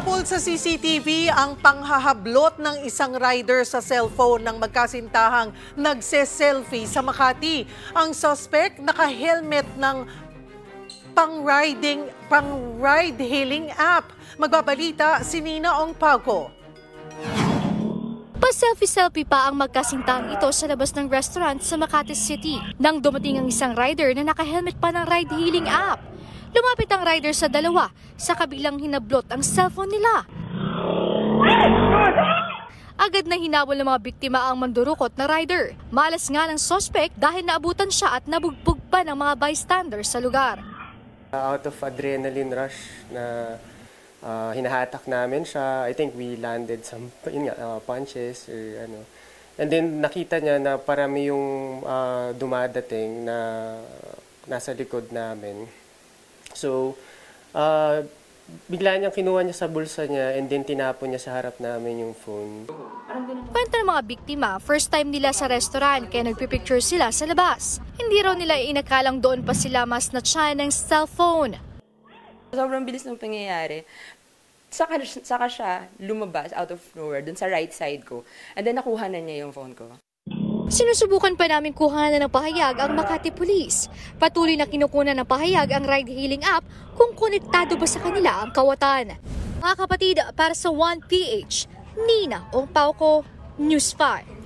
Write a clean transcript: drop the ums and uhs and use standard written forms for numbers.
Napul sa CCTV ang panghahablot ng isang rider sa cellphone ng magkasintahang nagse-selfie sa Makati. Ang suspect naka-helmet ng pang-ride-hailing app. Magbabalita si Nina Ong Pauco. Pa-selfie-selfie pa ang magkasintahang ito sa labas ng restaurant sa Makati City nang dumating ang isang rider na naka-helmet pa ng ride-hailing app. Lumapit ang rider sa dalawa, sa kabilang hinablot ang cellphone nila. Agad na hinabol ng mga biktima ang mandurukot na rider. Malas nga ng suspect dahil naabutan siya at nabugbog pa ng mga bystanders sa lugar. Out of adrenaline rush na hinahatak namin siya, I think we landed some punches or ano. And then nakita niya na parami yung dumadating na nasa likod namin. So, bigla niyang kinuha niya sa bulsa niya and then tinapon niya sa harap namin yung phone. Kwento ng mga biktima, first time nila sa restaurant kaya nagpipicture sila sa labas. Hindi raw nila inakalang doon pa sila mas na-try ng cellphone. Sobrang bilis ng pangyayari. Saka siya lumabas out of nowhere dun sa right side ko. And then nakuha na niya yung phone ko. Sinusubukan pa namin kuhanan ng pahayag ang Makati Police. Patuloy na kinukunan ng pahayag ang ride-hailing app kung konektado ba sa kanila ang kawatan. Mga kapatid, para sa 1PH, Nina Ong Pauco, News 5.